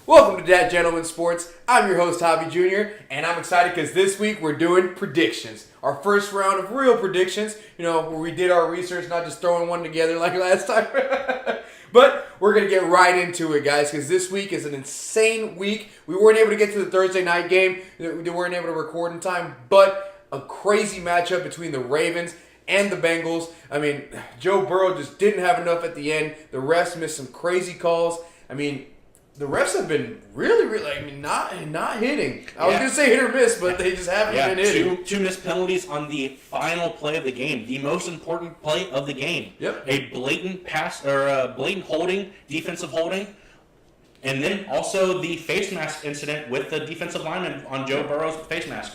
Welcome to That Gentleman Sports. I'm your host, Javi Jr., and I'm excited because this week we're doing predictions. Our first round of real predictions, where we did our research, not just throwing one together like last time. But we're going to get right into it, guys, because this week is an insane week. We weren't able to get to the Thursday night game. We weren't able to record in time, but a crazy matchup between the Ravens and the Bengals. I mean, Joe Burrow just didn't have enough at the end. The refs missed some crazy calls. The refs have been really, not hitting. I was going to say hit or miss, but they just haven't been hitting. Two missed penalties on the final play of the game, the most important play of the game. Yep. A blatant pass or a blatant holding, defensive holding, and then also the face mask incident with the defensive lineman on Joe Burrow's face mask.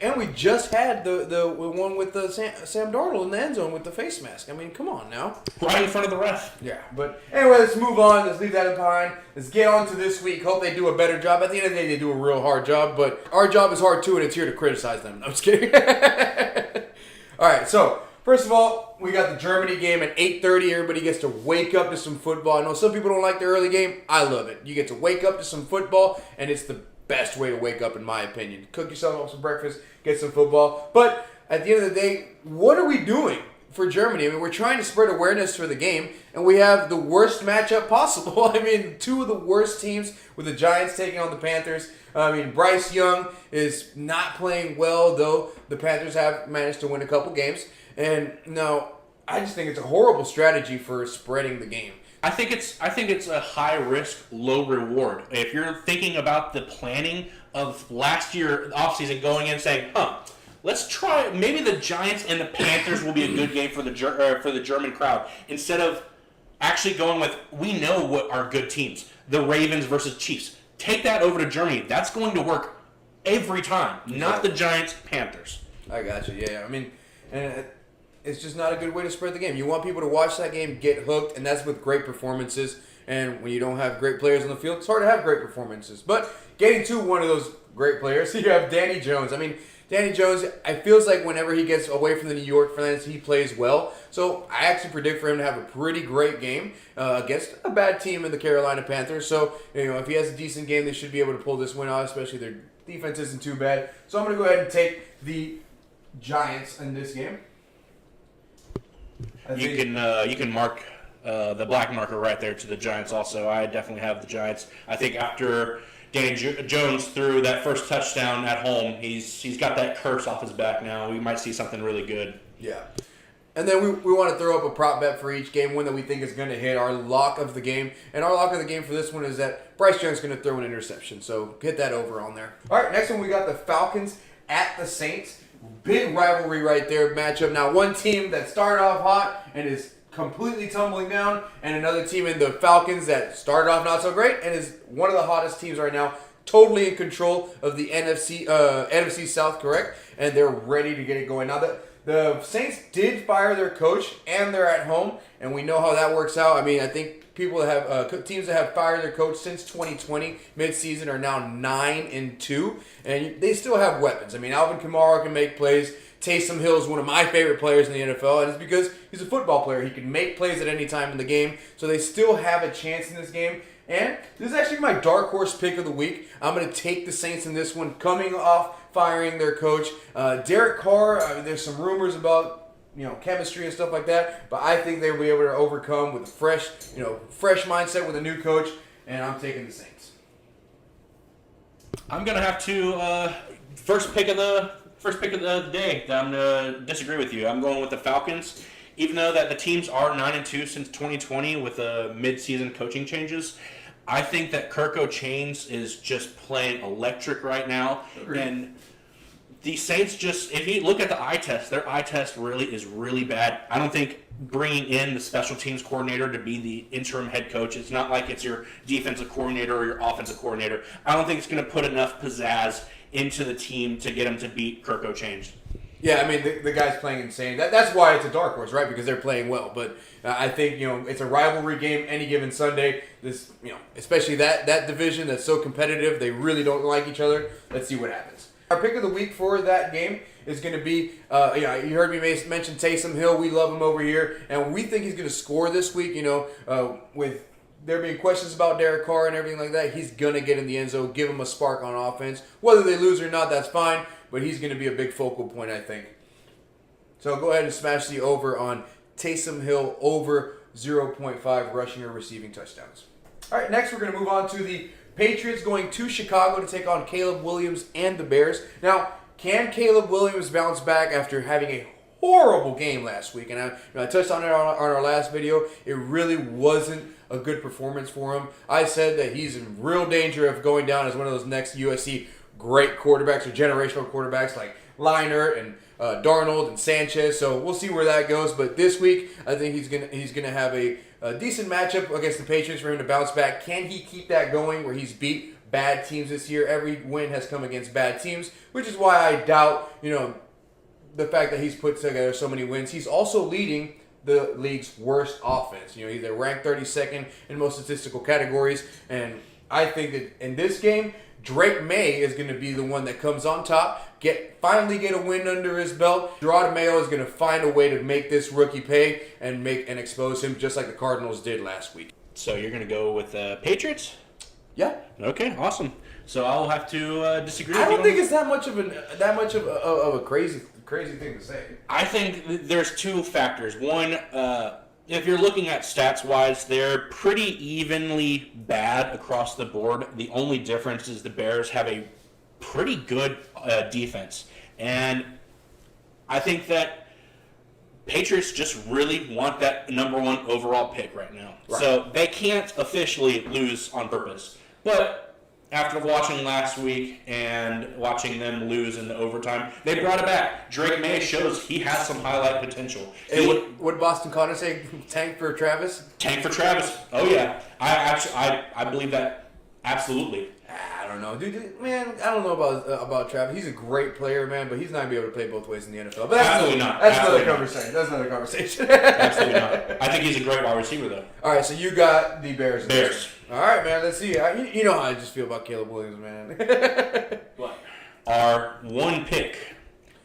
And we just had the one with the Sam Darnold in the end zone with the face mask. I mean, come on now. Right in front of the ref. Yeah, but anyway, let's move on. Let's leave that behind. Let's get on to this week. Hope they do a better job. At the end of the day, they do a real hard job, but our job is hard too, and it's here to criticize them. I'm just kidding. All right, so first of all, we got the Germany game at 8:30. Everybody gets to wake up to some football. I know some people don't like the early game. I love it. You get to wake up to some football, and it's the best way to wake up, in my opinion. Cook yourself up some breakfast, get some football. But at the end of the day, what are we doing for Germany? I mean, we're trying to spread awareness for the game, and we have the worst matchup possible. I mean, two of the worst teams with the Giants taking on the Panthers. I mean, Bryce Young is not playing well, though the Panthers have managed to win a couple games. And no, I just think it's a horrible strategy for spreading the game. I think it's a high risk, low reward. If you're thinking about the planning of last year offseason, going in and saying, let's try, maybe the Giants and the Panthers will be a good game for the German crowd, instead of actually going with, we know what are good teams, the Ravens versus Chiefs. Take that over to Germany. That's going to work every time, not the Giants, Panthers. I got you. Yeah, I mean, and it's just not a good way to spread the game. You want people to watch that game, get hooked, and that's with great performances. And when you don't have great players on the field, it's hard to have great performances. But getting to one of those great players, you have Danny Jones. I mean, Danny Jones, it feels like whenever he gets away from the New York fans, he plays well. So I actually predict for him to have a pretty great game against a bad team in the Carolina Panthers. So, if he has a decent game, they should be able to pull this win out, especially their defense isn't too bad. So I'm going to go ahead and take the Giants in this game. You can mark the black marker right there to the Giants also. I definitely have the Giants. I think after Danny Jones threw that first touchdown at home, he's got that curse off his back now. We might see something really good. Yeah. And then we want to throw up a prop bet for each game, one that we think is going to hit our lock of the game. And our lock of the game for this one is that Bryce Young's going to throw an interception. So hit that over on there. All right, next one we got the Falcons at the Saints. Big rivalry right there, matchup. Now, one team that started off hot and is completely tumbling down, and another team in the Falcons that started off not so great and is one of the hottest teams right now, totally in control of the NFC South, correct? And they're ready to get it going. Now, the Saints did fire their coach, and they're at home, and we know how that works out. I mean, I think people that have teams that have fired their coach since 2020 midseason are now 9-2, and they still have weapons. I mean, Alvin Kamara can make plays. Taysom Hill is one of my favorite players in the NFL, and it's because he's a football player. He can make plays at any time in the game, so they still have a chance in this game. And this is actually my dark horse pick of the week. I'm going to take the Saints in this one, coming off firing their coach. Derek Carr, there's some rumors about chemistry and stuff like that, but I think they'll be able to overcome with a fresh mindset with a new coach, and I'm taking the Saints. I'm gonna have to first pick of the day. I'm gonna disagree with you. I'm going with the Falcons, even though that the teams are 9-2 since 2020 with mid-season coaching changes. I think that Kirko Chains is just playing electric right now. Agreed. And the Saints if you look at the eye test, their eye test is really bad. I don't think bringing in the special teams coordinator to be the interim head coach, it's not like it's your defensive coordinator or your offensive coordinator. I don't think it's going to put enough pizzazz into the team to get them to beat Kirko Chains. Yeah, I mean, the guy's playing insane. That's why it's a dark horse, right? Because they're playing well. But I think, it's a rivalry game any given Sunday. This, especially that division that's so competitive, they really don't like each other. Let's see what happens. Our pick of the week for that game is going to be, you heard me mention Taysom Hill. We love him over here, and we think he's going to score this week, with there being questions about Derek Carr and everything like that, he's going to get in the end zone, give him a spark on offense. Whether they lose or not, that's fine, but he's going to be a big focal point, I think. So go ahead and smash the over on Taysom Hill over 0.5 rushing or receiving touchdowns. All right, next we're going to move on to the Patriots going to Chicago to take on Caleb Williams and the Bears. Now, can Caleb Williams bounce back after having a horrible game last week? And I touched on it on our last video. It really wasn't a good performance for him. I said that he's in real danger of going down as one of those next USC great quarterbacks or generational quarterbacks like Leinart and Darnold and Sanchez. So we'll see where that goes. But this week, I think he's gonna have a decent matchup against the Patriots for him to bounce back. Can he keep that going where he's beat bad teams this year? Every win has come against bad teams, which is why I doubt, the fact that he's put together so many wins. He's also leading the league's worst offense. He's ranked 32nd in most statistical categories. And I think that in this game, Drake May is going to be the one that comes on top, finally get a win under his belt. Gerard Mayo is going to find a way to make this rookie pay and expose him just like the Cardinals did last week. So you're going to go with the Patriots? Yeah. Okay, awesome. So I'll have to disagree with I you. don't think it's that much of a crazy thing to say. I think there's two factors. One, if you're looking at stats-wise, they're pretty evenly bad across the board. The only difference is the Bears have a pretty good defense. And I think that Patriots just really want that number one overall pick right now. Right. So they can't officially lose on purpose. But after watching last week and watching them lose in the overtime, they brought it back. Drake May shows he has some highlight potential. And what Boston Connor say? Tank for Travis? Tank for Travis. Oh yeah, I believe that absolutely. I don't know, dude. Man, I don't know about Travis. He's a great player, man, but he's not gonna be able to play both ways in the NFL. But absolutely not. That's another conversation. That's another conversation. Absolutely not. I think he's a great wide receiver, though. All right, so you got the Bears. Bears. All right, man. Let's see. You know how I just feel about Caleb Williams, man. What? Our one pick.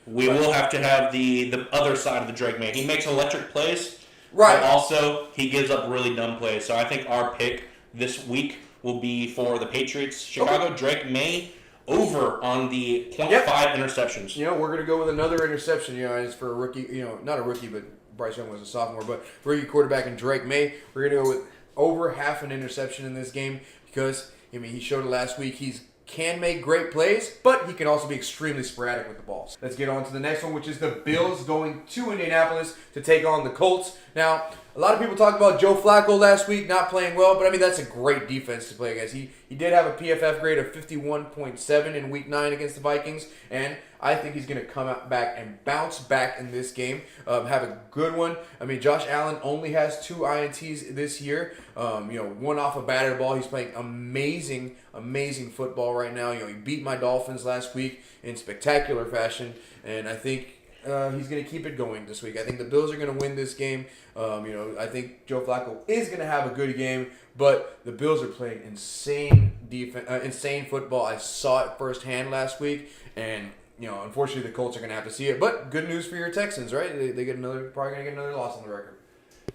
We will have to have the other side of the Drake May. He makes electric plays. Right. But also, he gives up really dumb plays. So I think our pick this week will be for the Patriots. Chicago, okay. Drake May over on the 0.5 interceptions. We're going to go with another interception. As for a rookie, not a rookie, but Bryce Young was a sophomore, but rookie quarterback and Drake May. We're going to go with over half an interception in this game because, he showed it last week. He can make great plays, but he can also be extremely sporadic with the balls. Let's get on to the next one, which is the Bills going to Indianapolis to take on the Colts. Now, a lot of people talked about Joe Flacco last week not playing well, but that's a great defense to play against. He did have a PFF grade of 51.7 in Week 9 against the Vikings, and I think he's going to come out back and bounce back in this game, have a good one. Josh Allen only has 2 INTs this year. One off a batted ball. He's playing amazing football right now. He beat my Dolphins last week in spectacular fashion, and I think he's going to keep it going this week. I think the Bills are going to win this game. I think Joe Flacco is going to have a good game, but the Bills are playing insane defense, insane football. I saw it firsthand last week, and unfortunately the Colts are going to have to see it. But good news for your Texans, right? They get probably going to get another loss on the record.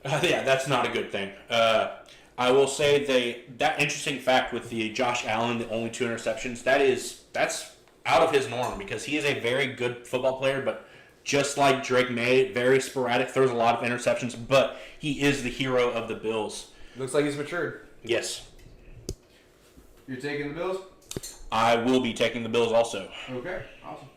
Yeah, that's not a good thing. I will say that interesting fact with the Josh Allen, the only 2 interceptions, that's out of his norm because he is a very good football player, but just like Drake May, very sporadic, throws a lot of interceptions, but he is the hero of the Bills. Looks like he's matured. Yes. You're taking the Bills? I will be taking the Bills also. Okay, awesome.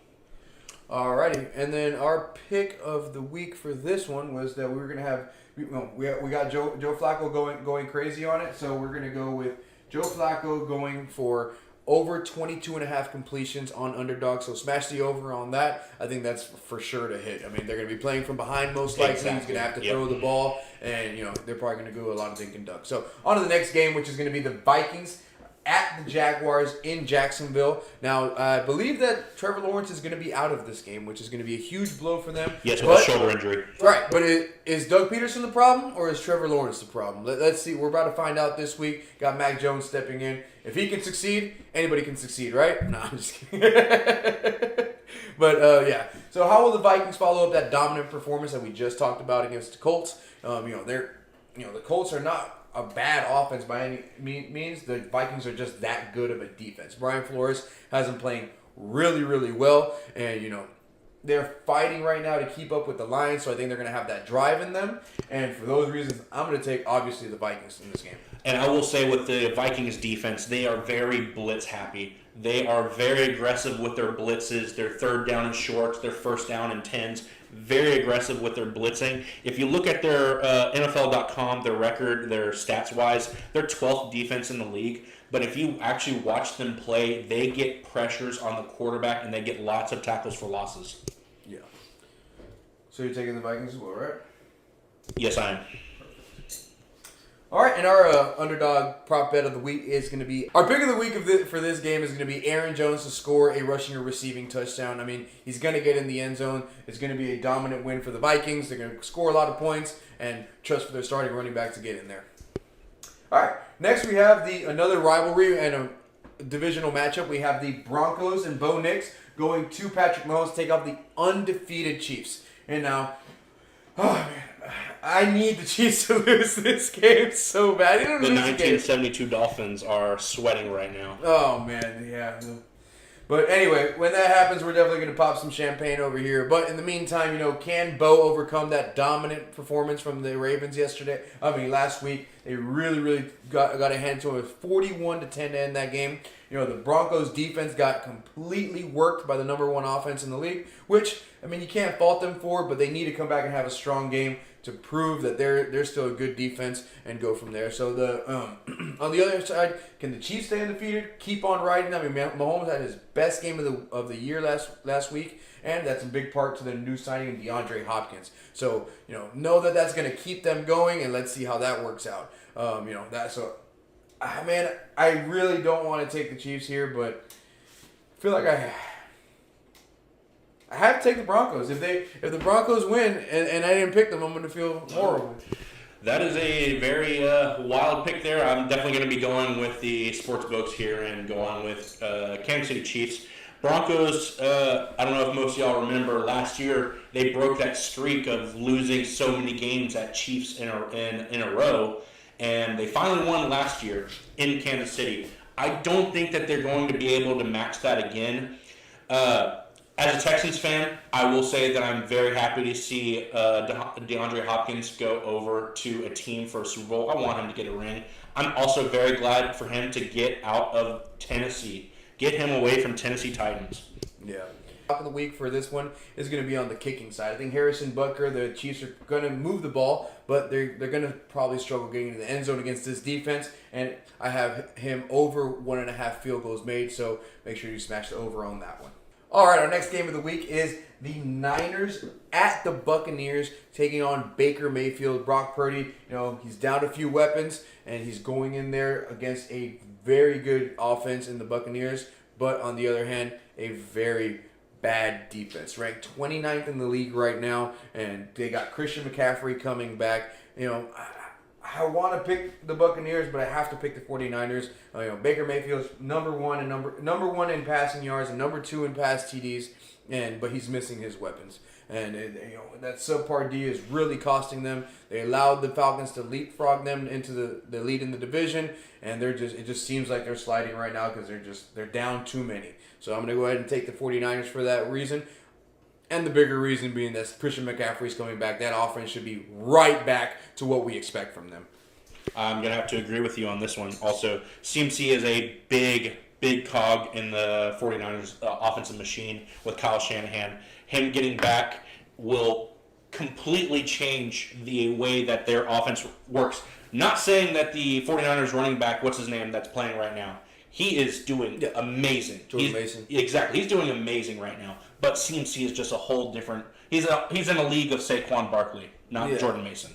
Alrighty, and then our pick of the week for this one was that we were going to have, we got Joe Flacco going crazy on it, so we're going to go with Joe Flacco going for over 22.5 completions on underdog, so smash the over on that. I think that's for sure to hit. They're going to be playing from behind most likely. Exactly. He's going to have to throw the ball, and they're probably going to do a lot of dink and dunk. So on to the next game, which is going to be the Vikings at the Jaguars in Jacksonville. Now, I believe that Trevor Lawrence is going to be out of this game, which is going to be a huge blow for them. Yes, with a shoulder injury. Right, but is Doug Peterson the problem, or is Trevor Lawrence the problem? Let's see. We're about to find out this week. Got Mac Jones stepping in. If he can succeed, anybody can succeed, right? No, I'm just kidding. But, yeah. So how will the Vikings follow up that dominant performance that we just talked about against the Colts? The Colts are not a bad offense by any means. The Vikings are just that good of a defense. Brian Flores has them playing really, really well, and they're fighting right now to keep up with the Lions, so I think they're going to have that drive in them. And for those reasons, I'm going to take, obviously, the Vikings in this game. And I will say with the Vikings defense, they are very blitz happy. They are very aggressive with their blitzes, their third down and shorts, their first down and 10s. Very aggressive with their blitzing. If you look at their NFL.com, their record, their stats-wise, they're 12th defense in the league. But if you actually watch them play, they get pressures on the quarterback, and they get lots of tackles for losses. Yeah. So you're taking the Vikings as well, right? Yes, I am. All right, and our underdog prop bet of the week is going to be... Our pick of the week for this game is going to be Aaron Jones to score a rushing or receiving touchdown. I mean, he's going to get in the end zone. It's going to be a dominant win for the Vikings. They're going to score a lot of points and trust for their starting running back to get in there. All right, next we have another rivalry and a divisional matchup. We have the Broncos and Bo Nix going to Patrick Mahomes to take out the undefeated Chiefs. And now, oh man, I need the Chiefs to lose this game so bad. The 1972 Dolphins are sweating right now. Oh man, yeah. But anyway, when that happens, we're definitely going to pop some champagne over here. But in the meantime, can Bo overcome that dominant performance from the Ravens last week? They really, really got a hand to him. It was 41-10 to end that game. The Broncos defense got completely worked by the number one offense in the league, which, you can't fault them for, but they need to come back and have a strong game to prove that they're still a good defense and go from there. So on the other side, can the Chiefs stay undefeated? Keep on riding. Mahomes had his best game of the year last week, and that's in big part to the new signing DeAndre Hopkins. So know that that's going to keep them going, and let's see how that works out. I really don't want to take the Chiefs here, but I feel like I have to take the Broncos. If the Broncos win and I didn't pick them, I'm going to feel horrible. That is a very wild pick there. I'm definitely going to be going with the sports books here and going with Kansas City Chiefs. Broncos, I don't know if most of y'all remember, last year they broke that streak of losing so many games at Chiefs in a row, and they finally won last year in Kansas City. I don't think that they're going to be able to match that again. As a Texans fan, I will say that I'm very happy to see DeAndre Hopkins go over to a team for a Super Bowl. I want him to get a ring. I'm also very glad for him to get out of Tennessee. Get him away from Tennessee Titans. Yeah. Top of the week for this one is going to be on the kicking side. I think Harrison Butker, the Chiefs are going to move the ball, but they're going to probably struggle getting into the end zone against this defense. And I have him over 1.5 field goals made, so make sure you smash the over on that one. All right, our next game of the week is the Niners at the Buccaneers taking on Baker Mayfield. Brock Purdy, he's down a few weapons, and he's going in there against a very good offense in the Buccaneers, but on the other hand, a very bad defense. Ranked 29th in the league right now, and they got Christian McCaffrey coming back. I want to pick the Buccaneers, but I have to pick the 49ers. Baker Mayfield's number one in passing yards and number 2 in pass TDs, but he's missing his weapons. And that subpar D is really costing them. They allowed the Falcons to leapfrog them into the lead in the division, and it just seems like they're sliding right now because they're down too many. So I'm going to go ahead and take the 49ers for that reason. And the bigger reason being that Christian McCaffrey's coming back. That offense should be right back to what we expect from them. I'm going to have to agree with you on this one. Also, CMC is a big cog in the 49ers offensive machine with Kyle Shanahan. Him getting back will completely change the way that their offense works. Not saying that the 49ers running back, what's his name, that's playing right now, he is doing amazing. Exactly. He's doing amazing right now. But CMC is just a whole different... He's in a league of Saquon Barkley, not Jordan Mason.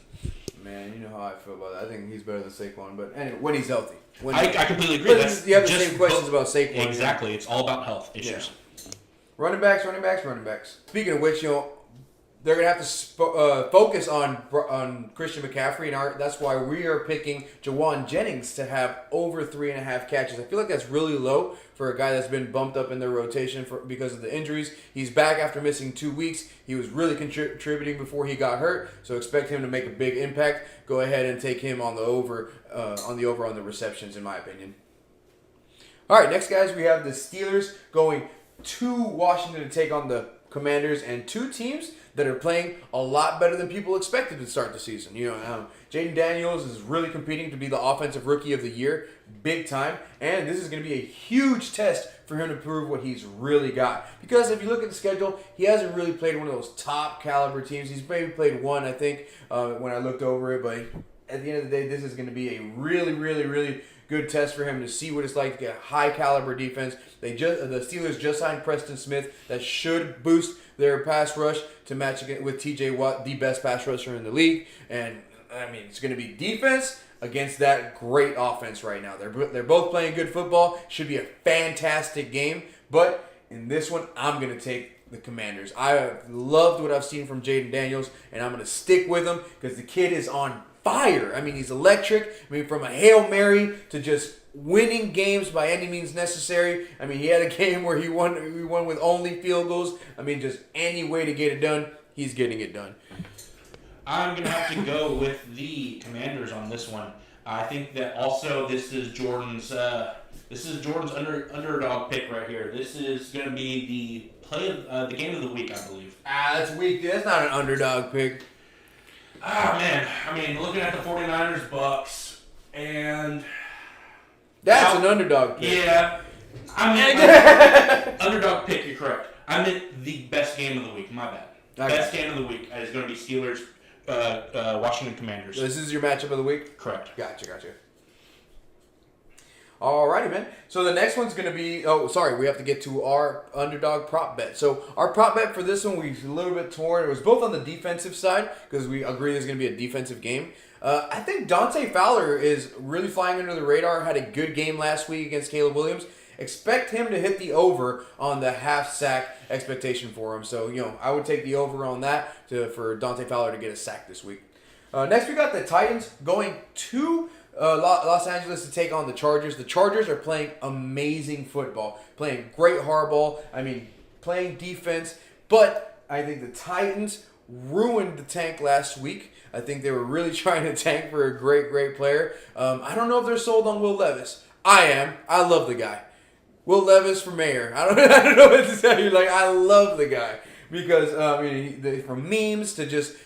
Man, you know how I feel about that. I think he's better than Saquon. But anyway, when he's healthy. I completely agree. You have the same questions about Saquon. Exactly. It's all about health issues. Yeah. Running backs. Speaking of which, they're going to have to focus on Christian McCaffrey, and that's why we are picking Jawan Jennings to have over 3.5 catches. I feel like that's really low for a guy that's been bumped up in their rotation because of the injuries. He's back after missing 2 weeks. He was really contributing before he got hurt, so expect him to make a big impact. Go ahead and take him on the over on the receptions, in my opinion. All right, next, guys, we have the Steelers going to Washington to take on the Commanders, and two teams that are playing a lot better than people expected to start the season. Jaden Daniels is really competing to be the offensive rookie of the year, big time, and this is going to be a huge test for him to prove what he's really got. Because if you look at the schedule, he hasn't really played one of those top caliber teams. He's maybe played one, I think, when I looked over it, but at the end of the day, this is going to be a really, really, really good test for him to see what it's like to get a high caliber defense. The Steelers just signed Preston Smith. That should boost their pass rush to match with TJ Watt, the best pass rusher in the league. And I mean, it's going to be defense against that great offense right now. They're both playing good football. Should be a fantastic game. But in this one, I'm going to take the Commanders. I loved what I've seen from Jaden Daniels, and I'm going to stick with him because the kid is on fire. I mean, he's electric. I mean, from a Hail Mary to just winning games by any means necessary. I mean, he had a game where he won with only field goals. I mean, just any way to get it done, he's getting it done. I'm going to have to go with the Commanders on this one. I think that also this is Jordan's underdog pick right here. This is going to be the game of the week, I believe. That's weak. That's not an underdog pick. Man. I mean, looking at the 49ers Bucks, and that's an underdog pick. Yeah. Underdog pick, you're correct. I meant the best game of the week. My bad. Okay. Best game of the week is going to be Steelers, Washington Commanders. So this is your matchup of the week? Correct. Gotcha. Alrighty, man. So the next one's going to be... we have to get to our underdog prop bet. So our prop bet for this one, we've a little bit torn. It was both on the defensive side, because we agree there's going to be a defensive game. I think Dante Fowler is really flying under the radar. Had a good game last week against Caleb Williams. Expect him to hit the over on the half sack expectation for him. So, I would take the over on that for Dante Fowler to get a sack this week. Next, we got the Titans going to Los Angeles to take on the Chargers. The Chargers are playing amazing football, playing great hardball. I mean, playing defense. But I think the Titans ruined the tank last week. I think they were really trying to tank for a great, great player. I don't know if they're sold on Will Levis. I am. I love the guy. Will Levis for mayor. I don't know what to tell you. I love the guy because from memes to just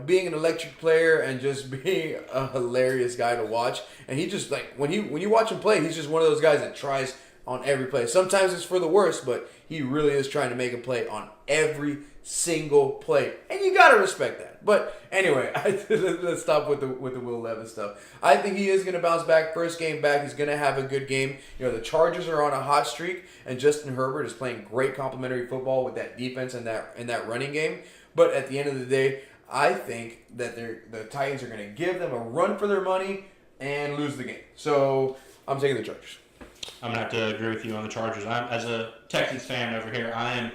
being an electric player and just being a hilarious guy to watch. And he just when you watch him play, he's just one of those guys that tries on every play. Sometimes it's for the worst, but he really is trying to make a play on every single play, and you gotta respect that. But anyway, let's stop with the Will Levis stuff. I think he is gonna bounce back. First game back, he's gonna have a good game. The Chargers are on a hot streak, and Justin Herbert is playing great complementary football with that defense and that running game. But at the end of the day, I think that the Titans are gonna give them a run for their money and lose the game. So I'm taking the Chargers. I'm gonna have to agree with you on the Chargers. As a Texans fan over here, I am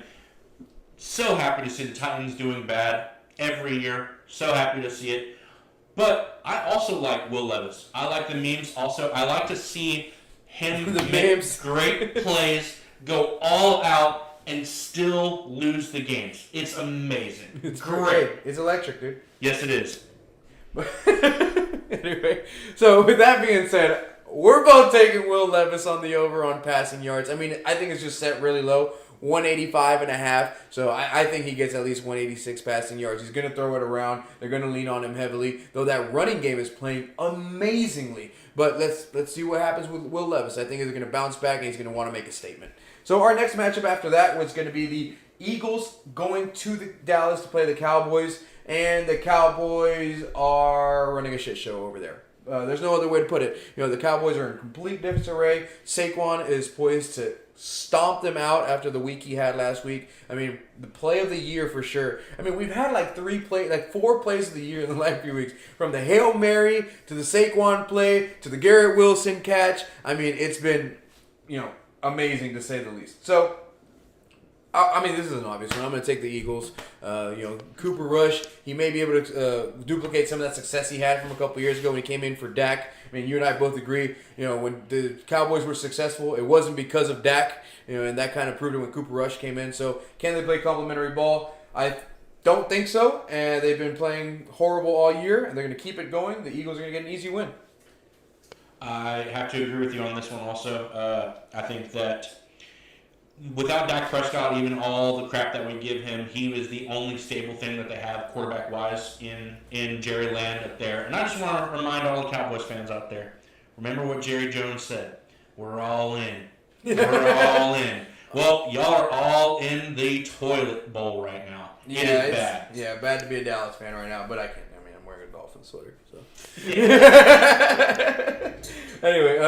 so happy to see the Titans doing bad every year. So happy to see it. But I also like Will Levis. I like the memes also. I like to see him make great plays, go all out, and still lose the games. It's amazing. It's great. It's electric, dude. Yes, it is. Anyway, so with that being said, we're both taking Will Levis on the over on passing yards. I mean, I think it's just set really low. 185.5. So I think he gets at least 186 passing yards. He's going to throw it around. They're going to lean on him heavily, though that running game is playing amazingly. But let's see what happens with Will Levis. I think he's going to bounce back and he's going to want to make a statement. So our next matchup after that was going to be the Eagles going to the Dallas to play the Cowboys, and the Cowboys are running a shit show over there. There's no other way to put it. The Cowboys are in complete disarray. Saquon is poised to stomp them out after the week he had last week. I mean, the play of the year for sure. I mean, we've had 4 plays of the year in the last few weeks. From the Hail Mary to the Saquon play to the Garrett Wilson catch. I mean, it's been, amazing to say the least. So, I mean, this is an obvious one. I'm going to take the Eagles. Cooper Rush, he may be able to duplicate some of that success he had from a couple years ago when he came in for Dak. I mean, you and I both agree, when the Cowboys were successful, it wasn't because of Dak, and that kind of proved it when Cooper Rush came in. So, can they play complementary ball? I don't think so, and they've been playing horrible all year, and they're going to keep it going. The Eagles are going to get an easy win. I have to agree with you on this one also. I think that without Dak Prescott, even all the crap that we give him, he was the only stable thing that they have quarterback-wise in Jerry Land up there. And I just want to remind all the Cowboys fans out there, remember what Jerry Jones said. We're all in. We're all in. Well, y'all are all in the toilet bowl right now. It is bad. Yeah, bad to be a Dallas fan right now, but I can't. I mean, I'm wearing a Dolphins sweater, so. Anyway,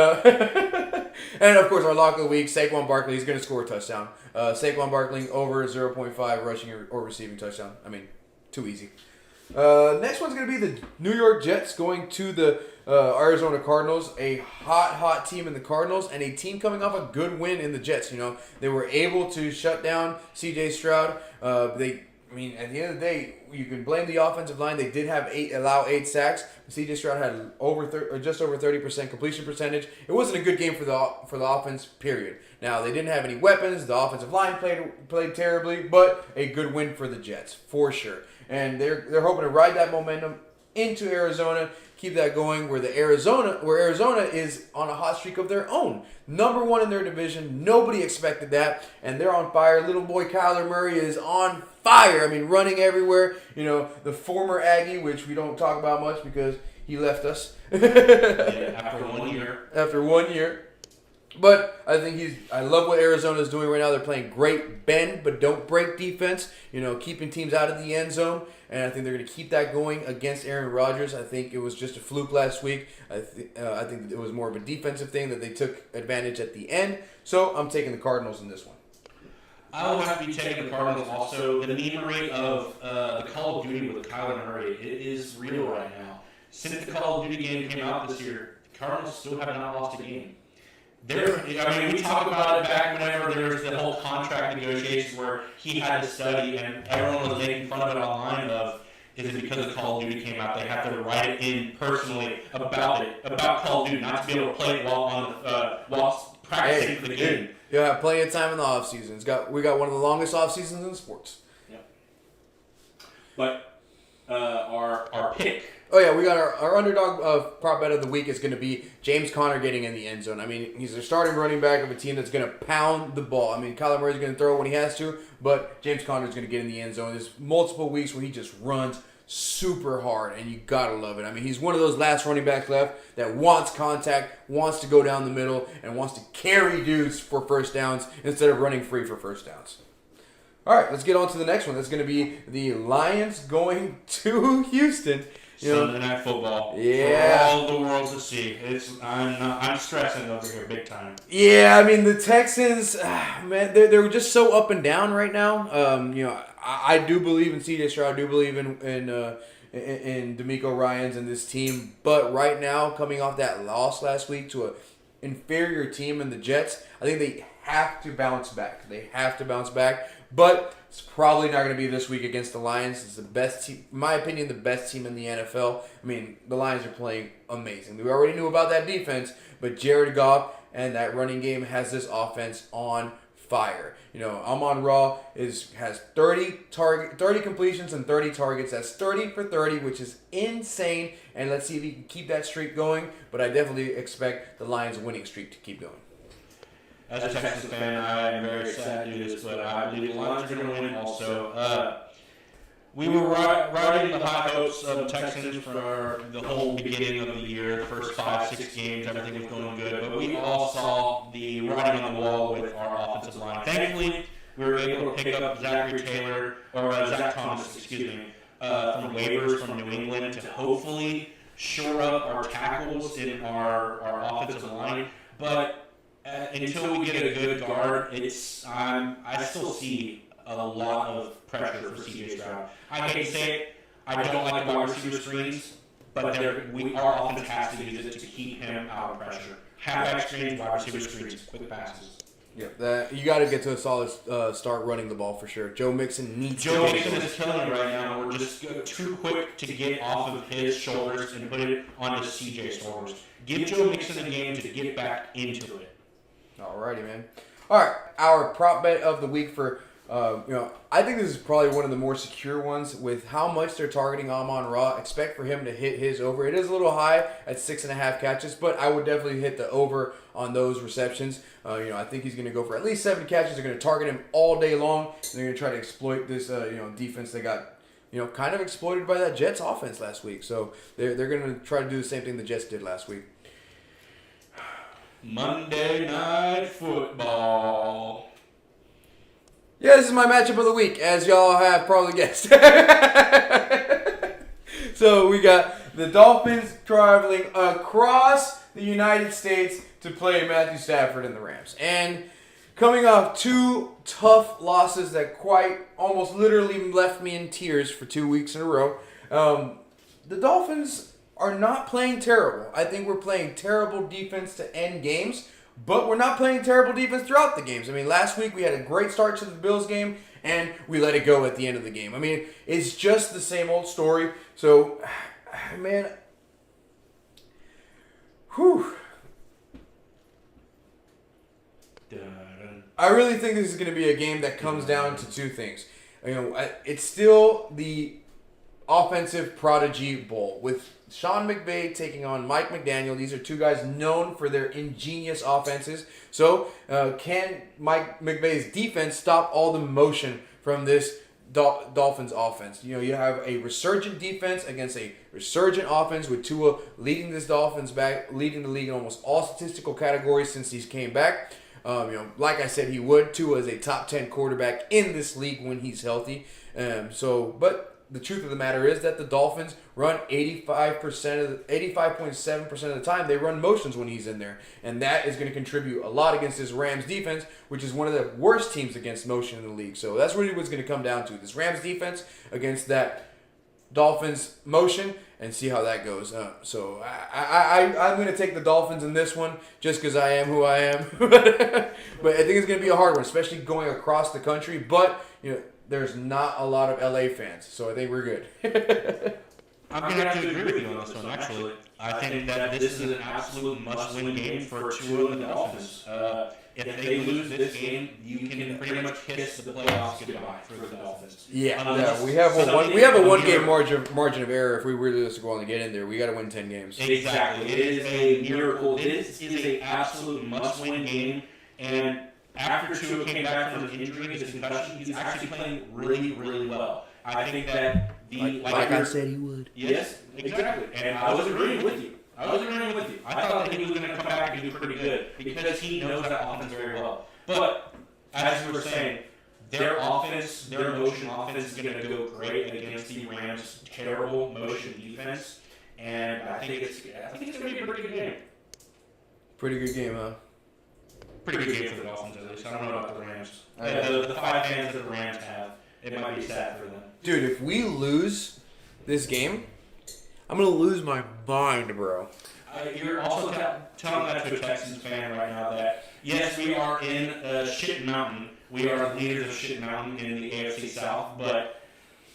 and of course, our lock of the week, Saquon Barkley is going to score a touchdown. Saquon Barkley over 0.5 rushing or receiving touchdown. I mean, too easy. Next one's going to be the New York Jets going to the Arizona Cardinals, a hot team in the Cardinals, and a team coming off a good win in the Jets. They were able to shut down C.J. Stroud. At the end of the day, you can blame the offensive line. They did allow 8 sacks. C.J. Stroud had just over 30% completion percentage. It wasn't a good game for the offense, period. Now, they didn't have any weapons. The offensive line played terribly, but a good win for the Jets, for sure. And they're hoping to ride that momentum into Arizona, keep that going where Arizona is on a hot streak of their own. Number 1 in their division. Nobody expected that. And they're on fire. Little boy Kyler Murray is on fire. I mean, running everywhere. The former Aggie, which we don't talk about much because he left us. After 1 year. After 1 year. But I love what Arizona is doing right now. They're playing great bend but don't break defense, keeping teams out of the end zone. And I think they're going to keep that going against Aaron Rodgers. I think it was just a fluke last week. I think it was more of a defensive thing that they took advantage at the end. So I'm taking the Cardinals in this one. I will have to be taking the Cardinals also. The meme rate of the Call of Duty with Kyler Murray, it is real right now. Since the Call of Duty game came out this year, the Cardinals still have not lost a game. We talk about it back whenever there was the whole contract negotiations where he had to study and everyone was making fun of it online of, is it because the Call of Duty came out, they have to write it in personally about Call of Duty, not to be able to play it while practicing for the game. You'll have plenty of time in the off season. We got one of the longest off seasons in sports. Yep. But our pick. Oh yeah, we got our underdog prop bet of the week is going to be James Conner getting in the end zone. I mean, he's a starting running back of a team that's going to pound the ball. I mean, Kyler Murray's going to throw when he has to, but James Conner is going to get in the end zone. There's multiple weeks where he just runs super hard, and you gotta love it. I mean, he's one of those last running backs left that wants contact, wants to go down the middle, and wants to carry dudes for first downs instead of running free for first downs. All right, let's get on to the next one. That's going to be the Lions going to Houston. Sunday Night Football. Yeah. For all the world to see. I'm stressing over here big time. Yeah, I mean, the Texans, man, they're just so up and down right now. I do believe in C.J. Stroud. I do believe in D'Amico Ryans and this team. But right now, coming off that loss last week to an inferior team in the Jets, I think they have to bounce back. But it's probably not going to be this week against the Lions. It's the best team, in my opinion, the best team in the NFL. I mean, the Lions are playing amazing. We already knew about that defense, but Jared Goff and that running game has this offense on fire. Amon-Ra has 30 completions and 30 targets. That's 30 for 30, which is insane. And let's see if he can keep that streak going. But I definitely expect the Lions' winning streak to keep going. As a Texas fan, I am very sad to do this, but I believe the Lions are going to win also. We were riding the high hopes of the Texans for the whole beginning of the year, the first 5-6 games, everything was going good, but we all saw the writing on the wall with our offensive line. Thankfully, we were able to pick up Zach Thomas, from waivers from New England to hopefully shore up our tackles in our offensive line, but until we get a good guard, I still see a lot of pressure for C.J. Stroud. I hate to say it, I don't like the wide receiver screens, but our offense has to use it to keep him out of pressure. Halfback screens, wide receiver screens, quick passes. Yeah, that you got to get to a solid start running the ball for sure. Joe Mixon needs. Joe Mixon is killing it right now. We're just too quick to get off of his shoulders and put it onto CJ's shoulders. Give Joe Mixon a game to get back into it. Alrighty, man. All right, our prop bet of the week for I think this is probably one of the more secure ones with how much they're targeting Amon-Ra. Expect for him to hit his over. It is a little high at 6.5 catches, but I would definitely hit the over on those receptions. I think he's going to go for at least 7 catches. They're going to target him all day long. And they're going to try to exploit this defense that got kind of exploited by that Jets offense last week. So they're going to try to do the same thing the Jets did last week. Monday Night Football. Yeah, this is my matchup of the week, as y'all have probably guessed. So we got the Dolphins traveling across the United States to play Matthew Stafford and the Rams. And coming off 2 tough losses that quite almost literally left me in tears for 2 weeks in a row, the Dolphins are not playing terrible. I think we're playing terrible defense to end games. But we're not playing terrible defense throughout the games. I mean, last week we had a great start to the Bills game, and we let it go at the end of the game. I mean, it's just the same old story. So, man, I really think this is going to be a game that comes down to 2 things. It's still the offensive prodigy bowl with Sean McVay taking on Mike McDaniel. These are 2 guys known for their ingenious offenses. So, can Mike McVay's defense stop all the motion from this Dolphins offense? You have a resurgent defense against a resurgent offense with Tua leading this Dolphins back, leading the league in almost all statistical categories since he's came back. Like I said, he would. Tua is a top 10 quarterback in this league when he's healthy. But the truth of the matter is that the Dolphins run 85.7% of the time. They run motions when he's in there. And that is going to contribute a lot against this Rams defense, which is one of the worst teams against motion in the league. So that's really what it's going to come down to. This Rams defense against that Dolphins motion and see how that goes. I'm going to take the Dolphins in this one just because I am who I am. But I think it's going to be a hard one, especially going across the country. But, there's not a lot of LA fans, so I think we're good. I'm going to have to agree with you on this one, actually. I think that this is an absolute must-win game for Tua and the Dolphins. If they lose this game, you can pretty much kiss the playoffs goodbye for the Dolphins. Yeah, we have a one-game margin of error if we really just go on to get in there. We got to win 10 games. Exactly. It is a miracle. This is an absolute must-win game, and after Tua came back from his injury, his concussion, he's actually playing really, really well. I think that like I said he would. Yes, exactly. And I was agreeing with you. I thought that he was going to come back and do pretty good because he knows that offense very well. But as you were saying, their offense, their motion offense is going to go great against the Rams' terrible motion defense, and I think it's going to be a pretty good game. Pretty good game, huh? Pretty good game for the Dolphins, at least. I don't know about the Rams. The 5 fans that the Rams have, it might be sad for them. Dude, if we lose this game, I'm going to lose my mind, bro. You're also telling that to a Texans fan right now that, yes, we are in Shit Mountain. We are leaders of Shit Mountain in the AFC South, but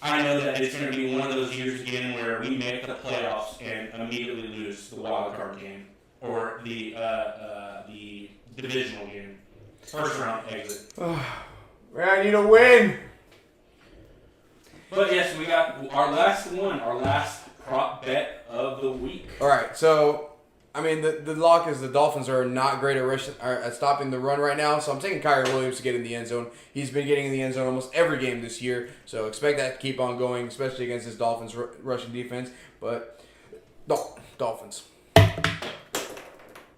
I know that it's going to be one of those years again where we make the playoffs and immediately lose the wild card game or the divisional game. First round exit. I need a win. But yes, we got our last prop bet of the week. All right, so I mean the lock is the Dolphins are not great at stopping the run right now. So I'm taking Kyrie Williams to get in the end zone. He's been getting in the end zone almost every game this year. So expect that to keep on going, especially against this Dolphins rushing defense. But Dolphins,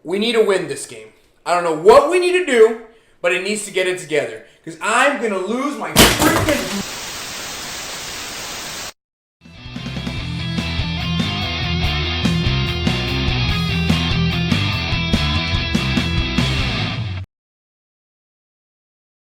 we need to win this game. I don't know what we need to do, but it needs to get it together. Because I'm going to lose my freaking